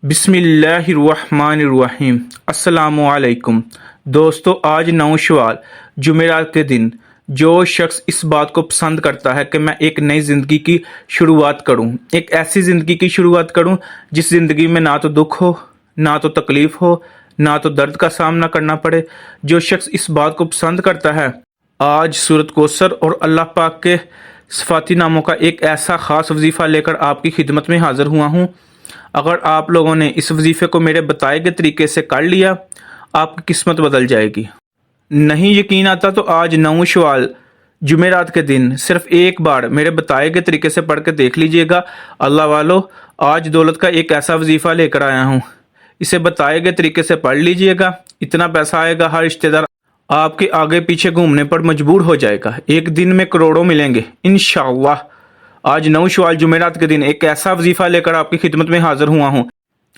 بسم اللہ الرحمن الرحیم۔ السلام علیکم دوستو، آج 9 شوال جمعرات کے دن جو شخص اس بات کو پسند کرتا ہے کہ میں ایک نئی زندگی کی شروعات کروں، ایک ایسی زندگی کی شروعات کروں جس زندگی میں نہ تو دکھ ہو، نہ تو تکلیف ہو، نہ تو درد کا سامنا کرنا پڑے، جو شخص اس بات کو پسند کرتا ہے، آج سورۃ کوثر اور اللہ پاک کے صفاتی ناموں کا ایک ایسا خاص وظیفہ لے کر آپ کی خدمت میں حاضر ہوا ہوں۔ اگر آپ لوگوں نے اس وظیفے کو میرے بتائے گئے طریقے سے کر لیا، آپ کی قسمت بدل جائے گی۔ نہیں یقین آتا تو آج 9 شوال جمعرات کے دن صرف ایک بار میرے بتائے گئے طریقے سے پڑھ کے دیکھ لیجئے گا۔ اللہ والو، آج دولت کا ایک ایسا وظیفہ لے کر آیا ہوں، اسے بتائے گئے طریقے سے پڑھ لیجئے گا۔ اتنا پیسہ آئے گا، ہر رشتہ دار آپ کے آگے پیچھے گھومنے پر مجبور ہو جائے گا، ایک دن میں کروڑوں ملیں گے انشاءاللہ۔ آج 9 شوال جمعرات کے دن ایک ایسا وظیفہ لے کر آپ کی خدمت میں حاضر ہوا ہوں۔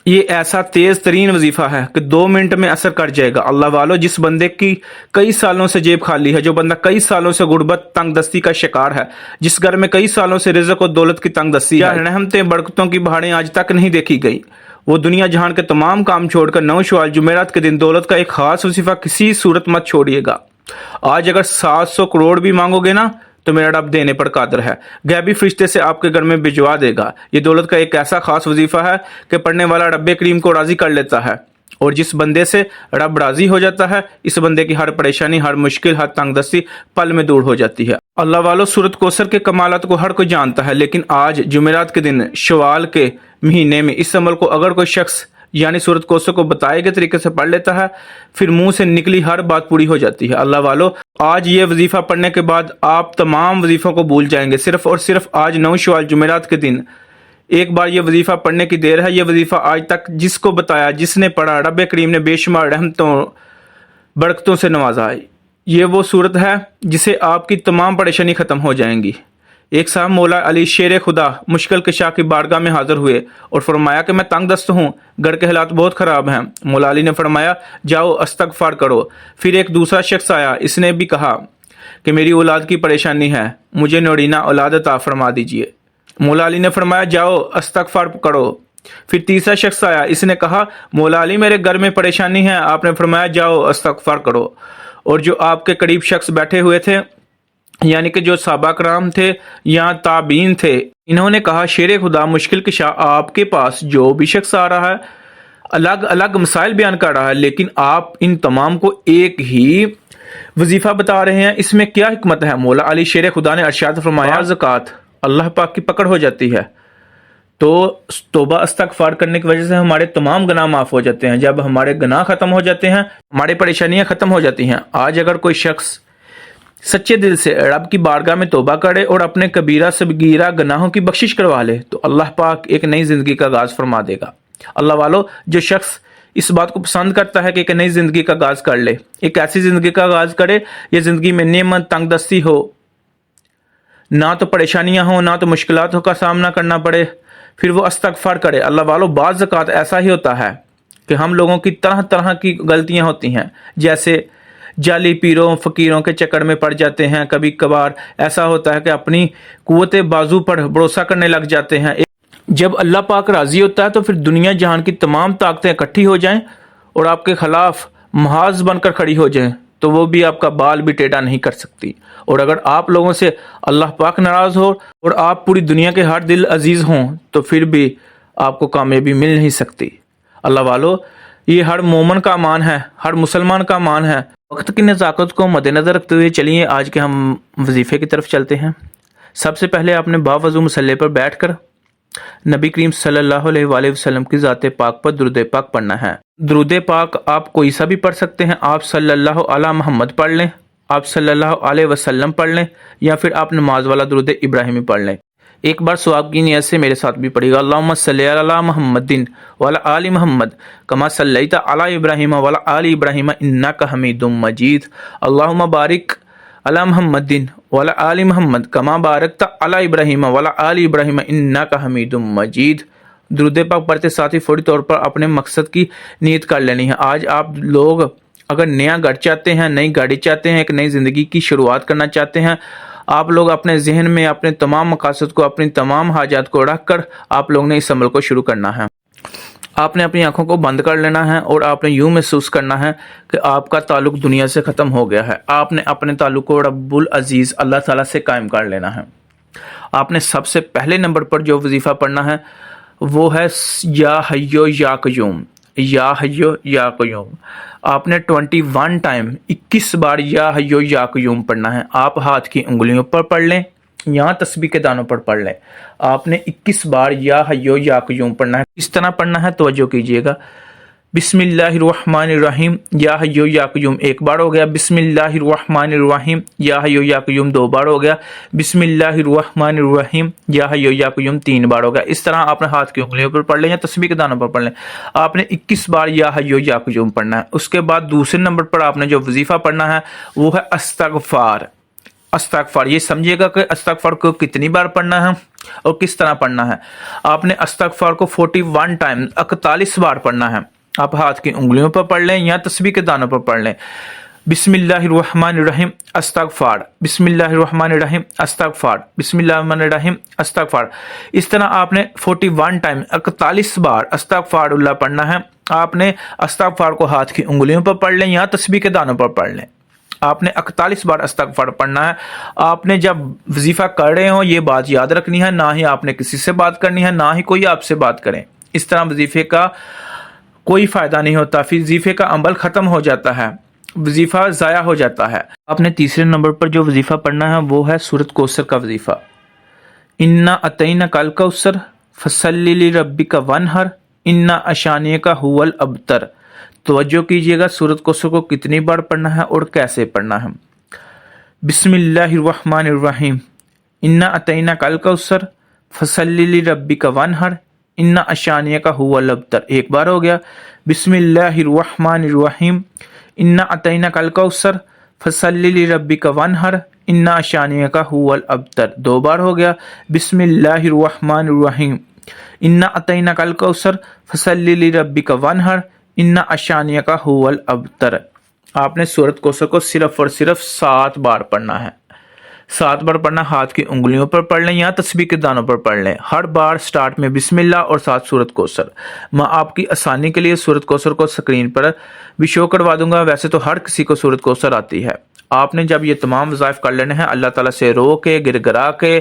یہ ایسا تیز ترین وظیفہ ہے کہ 2 منٹ میں اثر کر جائے گا۔ اللہ والو، جس بندے کی کئی سالوں سے جیب خالی ہے، جو بندہ کئی سالوں سے غربت تنگ دستی کا شکار ہے، جس گھر میں کئی سالوں سے رزق و دولت کی تنگ دستی ہے، رحمتیں برکتوں کی بہاریں آج تک نہیں دیکھی گئی، وہ دنیا جہان کے تمام کام چھوڑ کر 9 شوال جمعرات کے دن دولت کا ایک خاص وظیفہ کسی صورت مت چھوڑیے گا۔ آج اگر 700 کروڑ بھی مانگو گے نا تو میرا رب دینے پر قادر ہے، غیبی فرشتے سے آپ کے گھر میں بھجوا دے گا۔ یہ دولت کا ایک ایسا خاص وظیفہ ہے کہ پڑھنے والا رب کریم کو راضی کر لیتا ہے، اور جس بندے سے رب راضی ہو جاتا ہے، اس بندے کی ہر پریشانی، ہر مشکل، ہر تنگ دستی پل میں دور ہو جاتی ہے۔ اللہ والو، سورۃ کوثر کے کمالات کو ہر کوئی جانتا ہے، لیکن آج جمعرات کے دن شوال کے مہینے میں اس عمل کو اگر کوئی شخص یعنی سورۃ کوثر کو بتائے گئے طریقے سے پڑھ لیتا ہے، پھر منہ سے نکلی ہر بات پوری ہو جاتی ہے۔ اللہ والو، آج یہ وظیفہ پڑھنے کے بعد آپ تمام وظیفوں کو بھول جائیں گے۔ صرف اور صرف آج 9 شوال جمعرات کے دن ایک بار یہ وظیفہ پڑھنے کی دیر ہے۔ یہ وظیفہ آج تک جس کو بتایا، جس نے پڑھا، رب کریم نے بے شمار رحمتوں برکتوں سے نوازا ہے۔ یہ وہ صورت ہے جسے آپ کی تمام پریشانی ختم ہو جائیں گی۔ ایک صاحب مولا علی شیر خدا مشکل کشا کی بارگاہ میں حاضر ہوئے اور فرمایا کہ میں تنگ دست ہوں، گھر کے حالات بہت خراب ہیں۔ مولا علی نے فرمایا جاؤ استغفار کرو۔ پھر ایک دوسرا شخص آیا، اس نے بھی کہا کہ میری اولاد کی پریشانی ہے، مجھے نوڑینہ اولاد عطا فرما دیجئے۔ مولا علی نے فرمایا جاؤ استغفار کرو۔ پھر تیسرا شخص آیا، اس نے کہا مولا علی میرے گھر میں پریشانی ہے، آپ نے فرمایا جاؤ استغفار کرو۔ اور جو آپ کے قریب شخص بیٹھے ہوئے تھے، یعنی کہ جو صحابہ کرام تھے یا تابعین تھے، انہوں نے کہا شیر خدا مشکل کشا آپ کے پاس جو بھی شخص آ رہا ہے الگ الگ مسائل بیان کر رہا ہے، لیکن آپ ان تمام کو ایک ہی وظیفہ بتا رہے ہیں، اس میں کیا حکمت ہے؟ مولا علی شیر خدا نے ارشاد فرمایا زکوٰۃ اللہ پاک کی پکڑ ہو جاتی ہے تو توبہ استغفار کرنے کی وجہ سے ہمارے تمام گناہ معاف ہو جاتے ہیں۔ جب ہمارے گناہ ختم ہو جاتے ہیں، ہماری پریشانیاں ختم ہو جاتی ہیں۔ آج اگر کوئی شخص سچے دل سے رب کی بارگاہ میں توبہ کرے اور اپنے کبیرہ صغیرہ گناہوں کی بخشش کروا لے تو اللہ پاک ایک نئی زندگی کا آغاز فرما دے گا۔ اللہ والو، جو شخص اس بات کو پسند کرتا ہے کہ ایک نئی زندگی کا آغاز کر لے، ایک ایسی زندگی کا آغاز کرے یہ زندگی میں نعمت تنگ دستی ہو، نہ تو پریشانیاں ہوں، نہ تو مشکلات کا سامنا کرنا پڑے، پھر وہ استغفار کرے۔ اللہ والو، بعض اوقات ایسا ہی ہوتا ہے کہ ہم لوگوں کی طرح طرح کی غلطیاں ہوتی ہیں، جیسے جعلی پیروں فقیروں کے چکر میں پڑ جاتے ہیں۔ کبھی کبھار ایسا ہوتا ہے کہ اپنی قوت بازو پر بھروسہ کرنے لگ جاتے ہیں۔ جب اللہ پاک راضی ہوتا ہے تو پھر دنیا جہان کی تمام طاقتیں اکٹھی ہو جائیں اور آپ کے خلاف محاذ بن کر کھڑی ہو جائیں تو وہ بھی آپ کا بال بھی ٹیڑھا نہیں کر سکتی۔ اور اگر آپ لوگوں سے اللہ پاک ناراض ہو اور آپ پوری دنیا کے ہر دل عزیز ہوں تو پھر بھی آپ کو کامیابی مل نہیں سکتی۔ اللہ والو، یہ ہر مومن کا امان ہے، ہر مسلمان کا امان ہے۔ وقت کی نزاکت کو مد نظر رکھتے ہوئے چلیے آج کے ہم وظیفے کی طرف چلتے ہیں۔ سب سے پہلے آپ نے باوضو مصلی پر بیٹھ کر نبی کریم صلی اللہ علیہ وآلہ وسلم کی ذات پاک پر درود پاک پڑھنا ہے۔ درود پاک آپ کوئی سا بھی پڑھ سکتے ہیں، آپ صلی اللہ علی محمد پڑھ لیں، آپ صلی اللہ علیہ وسلم پڑھ لیں، یا پھر آپ نماز والا درود ابراہیمی پڑھ لیں۔ ایک بار ثواب کی نیت سے میرے ساتھ بھی پڑھیے گا۔ اللہم صلی علی محمد وعلی آل محمد کما صلیت علی ابراہیم وعلی آل ابراہیم انک حمید مجید۔ اللہم بارک علی محمد وعلی آل محمد کما بارکت علی ابراہیم وعلی آل ابراہیم انک حمید مجید۔ درود پاک پڑھتے ساتھ ہی فوری طور پر اپنے مقصد کی نیت کر لینی ہے۔ آج آپ لوگ اگر نیا گھر چاہتے ہیں، نئی گاڑی چاہتے ہیں، ایک نئی زندگی کی شروعات کرنا چاہتے ہیں، آپ لوگ اپنے ذہن میں اپنے تمام مقاصد کو، اپنی تمام حاجات کو رکھ کر آپ لوگ نے اس عمل کو شروع کرنا ہے۔ آپ نے اپنی آنکھوں کو بند کر لینا ہے اور آپ نے یوں محسوس کرنا ہے کہ آپ کا تعلق دنیا سے ختم ہو گیا ہے. آپ نے اپنے تعلق کو رب العزیز اللہ تعالیٰ سے قائم کر لینا ہے. آپ نے سب سے پہلے نمبر پر جو وظیفہ پڑھنا ہے وہ ہے یا حیو یا قیوم. یا حیو یا قیوم آپ نے 21 ٹائم 21 بار یا حیو یا قیوم پڑھنا ہے. آپ ہاتھ کی انگلیوں پر پڑھ لیں یا تسبیح کے دانوں پر پڑھ لیں. آپ نے 21 بار یا حیو یا قیوم پڑھنا ہے. اس طرح پڑھنا ہے, توجہ کیجیے گا. بسم اللہ الرحمن الرحیم یا حیو یا قیوم ایک بار ہو گیا. بسم اللہ الرحمن الرحیم یا حیو یا قیوم دو بار ہو گیا. بسم اللہ الرحمن الرحیم یا حیو یا قیوم 3 بار ہو گیا. اس طرح آپ نے ہاتھ کی انگلیوں پر پڑھ لیں یا تسبیح کے دانوں پر پڑھ لیں. آپ نے 21 بار یا حیو یا قیوم پڑھنا ہے. اس کے بعد دوسرے نمبر پر آپ نے جو وظیفہ پڑھنا ہے وہ ہے استغفار. استغفار یہ سمجھیے گا کہ استغفار کو کتنی بار پڑھنا ہے اور کس طرح پڑھنا ہے. آپ نے استغفار کو 41 ٹائم 41 بار پڑھنا ہے. آپ ہاتھ کی انگلیوں پر پڑھ لیں یا تسبیح کے دانوں پر پڑھ لیں. بسم اللہ الرحمن الرحیم استغفار. بسم اللہ الرحمن الرحیم استغفار. بسم اللہ الرحمن الرحیم استغفار. اس طرح آپ نے 41 ٹائم 41 بار استغفار اللہ پڑھنا ہے. آپ نے استغفار کو ہاتھ کی انگلیوں پر پڑھ لیں یا تسبیح کے دانوں پر پڑھ لیں. آپ نے 41 بار استغفار پڑھنا ہے. آپ نے جب وظیفہ کر رہے ہوں یہ بات یاد رکھنی ہے, نہ ہی آپ نے کسی سے بات کرنی ہے نہ ہی کوئی آپ سے بات کرے. اس طرح وظیفے کا کوئی فائدہ نہیں ہوتا, پھر وظیفے کا عمل ختم ہو جاتا ہے, وظیفہ ضائع ہو جاتا ہے. آپ نے تیسرے نمبر پر جو وظیفہ پڑھنا ہے وہ ہے سورۃ کوثر کا وظیفہ. انا اعطیناک الکوثر فصلی لربک وانحر انا اشانیک هو الابتر. توجہ کیجیے گا سورۃ کوثر کو کتنی بار پڑھنا ہے اور کیسے پڑھنا ہے. بسم اللہ الرحمن الرحیم انا اعطیناک الکوثر فصلی لربک وانحر انا اشانیک هو الابتر ایک بار ہو گیا. بسم اللہ الرحمن الرحیم انا اعطیناک الکوثر فصلی لربک وانحر انا اشانیک هو الابتر دو بار ہو گیا. بسم اللہ الرحمن الرحیم انا اعطیناک الکوثر فصلی لربک وانحر انا اشانیک هو الابتر. آپ نے سورۃ کوثر کو صرف اور صرف 7 بار پڑھنا ہے. 7 بار پڑھنا, ہاتھ کی انگلیوں پر پڑھ لیں یا تسبیح کے دانوں پر پڑھ لیں. ہر بار سٹارٹ میں بسم اللہ اور ساتھ سورۃ کوثر. میں آپ کی آسانی کے لیے سورۃ کوثر کو سکرین پر بھی شو کروا دوں گا. ویسے تو ہر کسی کو سورۃ کوثر آتی ہے. آپ نے جب یہ تمام وظائف کر لینے ہیں اللہ تعالیٰ سے رو کے گر گرا کے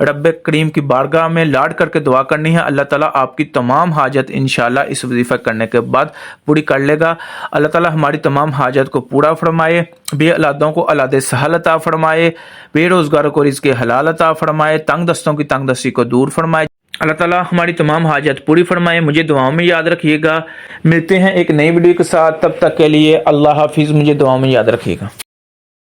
رب کریم کی بارگاہ میں لاڈ کر کے دعا کرنی ہے. اللہ تعالیٰ آپ کی تمام حاجت انشاءاللہ اس وظیفہ کرنے کے بعد پوری کر لے گا. اللہ تعالیٰ ہماری تمام حاجت کو پورا فرمائے, بے اولادوں کو اولاد سہل عطا فرمائے, بے روزگاروں کو رزق حلال عطا فرمائے, تنگ دستوں کی تنگ دستی کو دور فرمائے. اللہ تعالیٰ ہماری تمام حاجت پوری فرمائے. مجھے دعاؤں میں یاد رکھیے گا. ملتے ہیں ایک نئی ویڈیو کے ساتھ, تب تک کے لیے اللہ حافظ. مجھے دعاؤں میں یاد رکھیے گا.